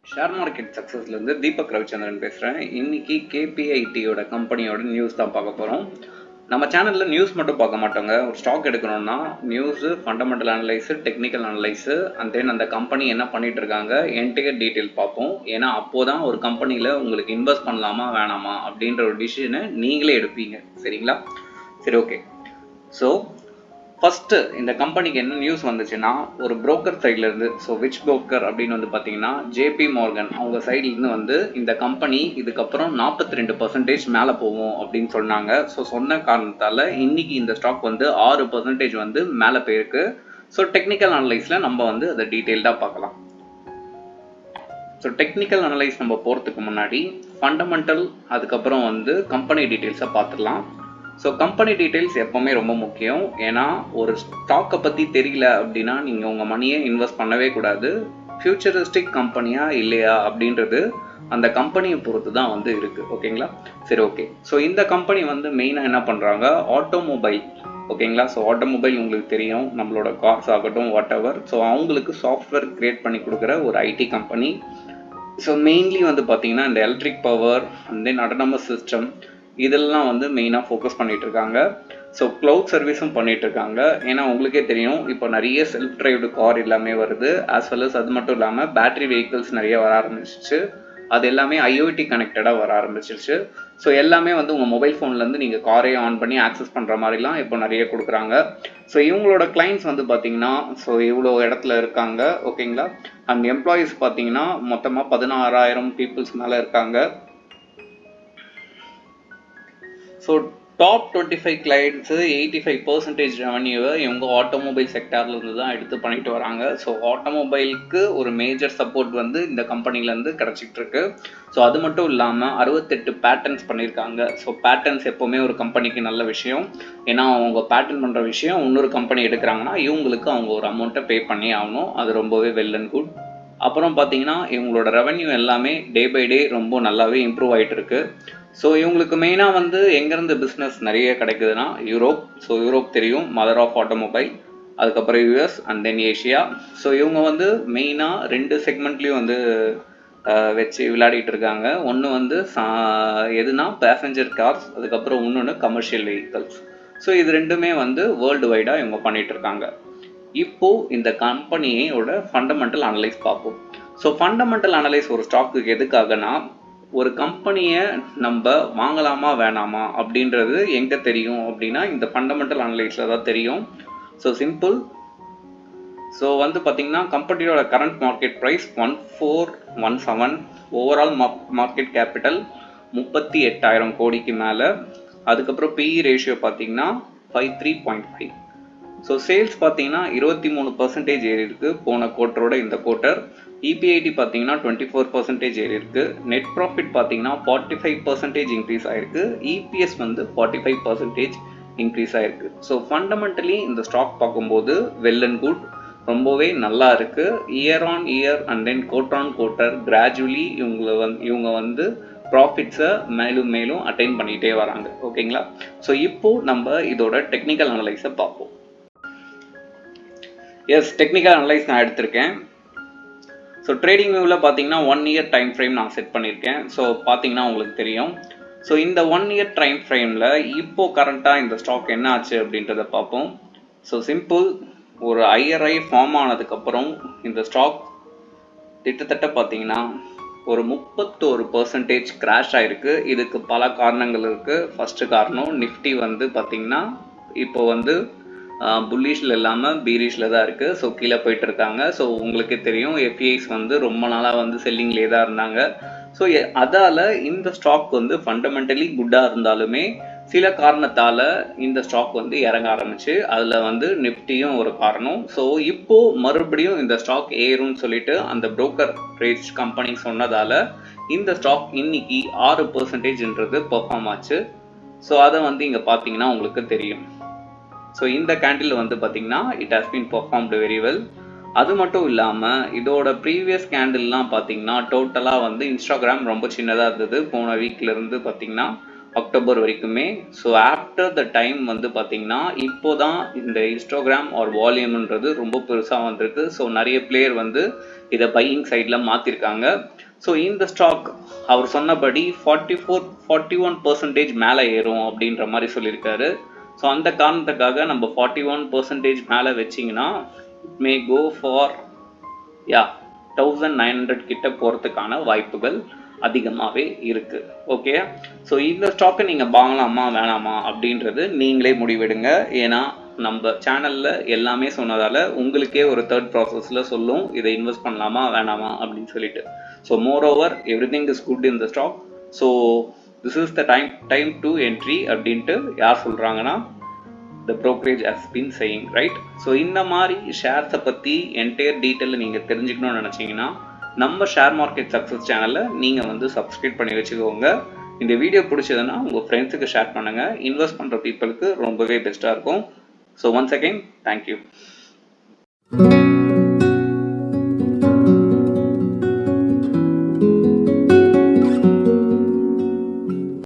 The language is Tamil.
ஷேர் மார்க்கெட் சக்ஸஸ்லேருந்து தீபக் ரவிச்சந்திரன் பேசுகிறேன். இன்றைக்கி கேபிஐடியோட கம்பெனியோட நியூஸ் தான் பார்க்க போகிறோம். நம்ம சேனலில் நியூஸ் மட்டும் பார்க்க மாட்டோங்க. ஒரு ஸ்டாக் எடுக்கணும்னா news, fundamental analyse, technical analyse, and then அந்த கம்பெனி என்ன பண்ணிகிட்டு இருக்காங்க என்டையர் டீட்டெயில் பார்ப்போம். ஏன்னா அப்போது தான் ஒரு கம்பெனியில் உங்களுக்கு இன்வெஸ்ட் பண்ணலாமா வேணாமா அப்படின்ற ஒரு டிசிஷனை நீங்களே எடுப்பீங்க. சரிங்களா? சரி, ஓகே. ஸோ ஃபஸ்ட்டு இந்த கம்பெனிக்கு என்ன நியூஸ் வந்துச்சுன்னா, ஒரு புரோக்கர் சைட்லேருந்து, ஸோ விச் புரோக்கர் அப்படின்னு வந்து பார்த்தீங்கன்னா ஜேபி மார்கன் அவங்க சைட்லேருந்து வந்து இந்த கம்பெனி இதுக்கப்புறம் 42% மேலே போகும் அப்படின்னு சொன்னாங்க. ஸோ சொன்ன காரணத்தால் இன்றைக்கி இந்த ஸ்டாக் வந்து 6% வந்து மேலே போயிருக்கு. ஸோ டெக்னிக்கல் அனலைஸில் நம்ம வந்து அதை டீட்டெயில்டாக பார்க்கலாம். ஸோ டெக்னிக்கல் அனலைஸ் நம்ம போகிறதுக்கு முன்னாடி ஃபண்டமெண்டல், அதுக்கப்புறம் வந்து கம்பெனி டீட்டெயில்ஸை பார்த்துடலாம். ஸோ கம்பெனி டீட்டெயில்ஸ் எப்போவுமே ரொம்ப முக்கியம். ஏன்னா ஒரு ஸ்டாக்கை பற்றி தெரியல அப்படின்னா நீங்கள் உங்கள் மணியை இன்வெஸ்ட் பண்ணவே கூடாது. ஃபியூச்சரிஸ்டிக் கம்பெனியா இல்லையா அப்படின்றது அந்த கம்பெனியை பொறுத்து தான் வந்து இருக்குது. ஓகேங்களா? சரி, ஓகே. ஸோ இந்த கம்பெனி வந்து மெயினாக என்ன பண்ணுறாங்க, ஆட்டோமொபைல். ஓகேங்களா? ஸோ ஆட்டோமொபைல் உங்களுக்கு தெரியும், நம்மளோட கார்ஸ் ஆகட்டும், வாட் எவர். ஸோ அவங்களுக்கு சாஃப்ட்வேர் க்ரியேட் பண்ணி கொடுக்குற ஒரு ஐடி கம்பெனி. ஸோ மெயின்லி வந்து பார்த்தீங்கன்னா இந்த electric power and then autonomous system இதெல்லாம் வந்து மெயினாக ஃபோக்கஸ் பண்ணிகிட்டு இருக்காங்க. ஸோ க்ளவுட் சர்வீஸும் பண்ணிகிட்டு இருக்காங்க. ஏன்னா உங்களுக்கே தெரியும், இப்போ நிறைய செல்ஃப் டிரைவ்டு கார் எல்லாமே வருது. ஆஸ் வெல் அஸ் அது மட்டும் இல்லாமல் பேட்டரி வெஹிக்கிள்ஸ் நிறைய வர ஆரம்பிச்சிச்சு. அது எல்லாமே ஐஓடி கனெக்டடாக வர ஆரம்பிச்சிருச்சு. ஸோ எல்லாமே வந்து உங்கள் மொபைல் ஃபோன்லேருந்து நீங்கள் காரே ஆன் பண்ணி ஆக்சஸ் பண்ணுற மாதிரிலாம் இப்போ நிறைய கொடுக்குறாங்க. ஸோ இவங்களோட கிளைண்ட்ஸ் வந்து பார்த்தீங்கன்னா ஸோ இவ்வளோ இடத்துல இருக்காங்க. ஓகேங்களா? அண்ட் எம்ப்ளாயீஸ் பார்த்தீங்கன்னா மொத்தமாக 16,000 பீப்புள்ஸ் மேலே இருக்காங்க. ஸோ டாப் 25 கிளைண்ட்ஸு 85% ரெவன்யூவை இவங்க ஆட்டோமொபைல் செக்டார்லேருந்து தான் எடுத்து பண்ணிட்டு வராங்க. ஸோ ஆட்டோமொபைலுக்கு ஒரு மேஜர் சப்போர்ட் வந்து இந்த கம்பெனிலேருந்து கிடச்சிட்டு இருக்கு. ஸோ அது மட்டும் இல்லாமல் 68 பேட்டன்ஸ் பண்ணியிருக்காங்க. ஸோ பேட்டன்ஸ் எப்போவுமே ஒரு கம்பெனிக்கு நல்ல விஷயம். ஏன்னா அவங்க பேட்டன் பண்ணுற விஷயம் இன்னொரு கம்பெனி எடுக்கிறாங்கன்னா இவங்களுக்கு அவங்க ஒரு அமௌண்ட்டை பே பண்ணி ஆகணும். அது ரொம்பவே வெல் அண்ட் குட். அப்புறம் பார்த்தீங்கன்னா இவங்களோட ரெவன்யூ எல்லாமே டே பை டே ரொம்ப நல்லாவே இம்ப்ரூவ் ஆகிட்டு இருக்கு. ஸோ இவங்களுக்கு மெயினாக வந்து எங்கேருந்து பிஸ்னஸ் நிறைய கிடைக்குதுன்னா யூரோப். ஸோ யூரோப் தெரியும், மதர் ஆஃப் ஆட்டோமொபைல். அதுக்கப்புறம் US and then Asia. So இவங்க வந்து மெயினாக 2 செக்மெண்ட்லேயும் வந்து வச்சு விளையாடிட்டு இருக்காங்க. ஒன்று வந்து எதுனா பேசஞ்சர் கார்ஸ், அதுக்கப்புறம் இன்னொன்று கமர்ஷியல் வெஹிக்கல்ஸ். ஸோ இது ரெண்டுமே வந்து வேர்ல்டு வைடாக இவங்க பண்ணிகிட்டு இருக்காங்க. இப்போது இந்த கம்பெனியோட ஃபண்டமெண்டல் அனலைஸ் பார்ப்போம். ஸோ ஃபண்டமெண்டல் அனலைஸ் ஒரு ஸ்டாக்கு எதுக்காகனா, ஒரு கம்பெனியை நம்ம வாங்கலாமா வேணாமா அப்படின்றது எங்கே தெரியும் அப்படின்னா இந்த ஃபண்டமெண்டல் அனலைஸில் தான் தெரியும். So simple. ஸோ வந்து பார்த்தீங்கன்னா கம்பெனியோட current market price 1417, overall market capital 38,000 கோடிக்கு மேலே. அதுக்கப்புறம் பிஇ ரேஷியோ பார்த்தீங்கன்னா 53.5. ஸோ சேல்ஸ் பார்த்தீங்கன்னா 23% ஏறி இருக்குது போன குவார்ட்டரோட இந்த குவார்ட்டர். இபிஐடி பார்த்தீங்கன்னா 24% ஏறி இருக்குது. நெட் ப்ராஃபிட் பார்த்தீங்கன்னா 45% இன்க்ரீஸ் ஆகிருக்கு. இபிஎஸ் வந்து 45% இன்க்ரீஸ் ஆகிருக்கு. ஸோ ஃபண்டமெண்டலி இந்த ஸ்டாக் பார்க்கும்போது வெல் அண்ட் குட், ரொம்பவே நல்லா இருக்குது. Year on year and then quarter on quarter gradually இவங்க வந்து ப்ராஃபிட்ஸை மேலும் மேலும் அட்டைன் பண்ணிகிட்டே வராங்க. ஓகேங்களா? ஸோ இப்போது நம்ம இதோட டெக்னிக்கல் அனலைஸை பார்ப்போம். எஸ், டெக்னிக்கல் அனலைஸ் நான் எடுத்திருக்கேன். ஸோ ட்ரேடிங் வியூவில் பார்த்தீங்கன்னா 1 இயர் டைம் ஃப்ரேம் நான் செட் பண்ணியிருக்கேன். ஸோ பார்த்தீங்கன்னா உங்களுக்கு தெரியும். ஸோ இந்த 1 இயர் டைம் ஃப்ரேமில் இப்போது கரண்ட்டாக இந்த ஸ்டாக் என்ன ஆச்சு அப்படின்றத பார்ப்போம். So simple. ஒரு ஐஆர்ஐ ஃபார்ம் ஆனதுக்கப்புறம் இந்த ஸ்டாக் கிட்டத்தட்ட பார்த்தீங்கன்னா ஒரு 31% கிராஷ் ஆகிருக்கு. இதுக்கு பல காரணங்கள் இருக்குது. ஃபஸ்ட்டு காரணம் நிஃப்டி வந்து பார்த்தீங்கன்னா இப்போ வந்து புல்லிஷில் இல்லாமல் பீரிஷில் தான் இருக்குது. ஸோ கீழே போயிட்டு இருக்காங்க. ஸோ உங்களுக்கே தெரியும், எஃப்ஐஸ் வந்து ரொம்ப நாளாக வந்து செல்லிங்லேயே தான் இருந்தாங்க. ஸோ அதால் இந்த ஸ்டாக் வந்து ஃபண்டமெண்டலி குட்டாக இருந்தாலுமே சில காரணத்தால் இந்த ஸ்டாக் வந்து இறங்க ஆரம்பிச்சு. அதில் வந்து நிஃப்டியும் ஒரு காரணம். ஸோ இப்போது மறுபடியும் இந்த ஸ்டாக் ஏறும்னு சொல்லிட்டு அந்த புரோக்கர் ரேட் கம்பெனி சொன்னதால் இந்த ஸ்டாக் இன்னைக்கு 6%ன்றது பெர்ஃபார்ம் ஆச்சு. ஸோ அதை வந்து இங்கே பார்த்தீங்கன்னா உங்களுக்கு தெரியும். ஸோ இந்த கேண்டில் வந்து பார்த்தீங்கன்னா it has been performed very well. அது மட்டும் இல்லாமல் இதோட ப்ரீவியஸ் கேண்டில்லாம் பார்த்தீங்கன்னா டோட்டலாக வந்து இன்ஸ்டாகிராம் ரொம்ப சின்னதாக இருந்தது. போன வீக்லேருந்து பார்த்தீங்கன்னா அக்டோபர் வரைக்குமே. ஸோ ஆஃப்டர் த டைம் வந்து பார்த்தீங்கன்னா இப்போ தான் இந்த இன்ஸ்டாகிராம் ஆர் வால்யூம்ன்றது ரொம்ப பெருசாக வந்திருக்கு. ஸோ நிறைய பிளேயர் வந்து இதை பையிங் சைடில் மாற்றிருக்காங்க. ஸோ இந்த ஸ்டாக் அவர் சொன்னபடி 41% மேலே ஏறும் அப்படின்ற மாதிரி சொல்லியிருக்காரு. ஸோ அந்த காரணத்துக்காக நம்ம 41% மேலே வச்சிங்கன்னா இட் மே கோ ஃபார் 1900 கிட்ட போகிறதுக்கான வாய்ப்புகள் அதிகமாகவே இருக்கு. ஓகே, ஸோ இந்த ஸ்டாக்கை நீங்கள் வாங்கலாமா வேணாமா அப்படின்றது நீங்களே முடிவெடுங்க. ஏன்னா நம்ம சேனலில் எல்லாமே சொன்னதால் உங்களுக்கே ஒரு தேர்ட் ப்ராசஸில் சொல்லும் இதை இன்வெஸ்ட் பண்ணலாமா வேணாமா அப்படின்னு சொல்லிட்டு. So moreover everything is good in the stock. So this is the time to entry அப்படின்ட்டு யார் சொல்கிறாங்கன்னா the brokerage has been saying, right? So இந்த மாதிரி ஷேர்ஸை பற்றி என்டையர் டீட்டெயிலில் நீங்கள் தெரிஞ்சுக்கணும்னு நினச்சிங்கன்னா நம்ம ஷேர் மார்க்கெட் சக்ஸஸ் சேனலை நீங்கள் வந்து சப்ஸ்கிரைப் பண்ணி வச்சுக்கோங்க. இந்த வீடியோ பிடிச்சதுன்னா உங்கள் ஃப்ரெண்ட்ஸுக்கு ஷேர் பண்ணுங்கள். இன்வெஸ்ட் பண்ணுற பீப்புளுக்கு ரொம்பவே பெஸ்ட்டாக இருக்கும். So once again thank you.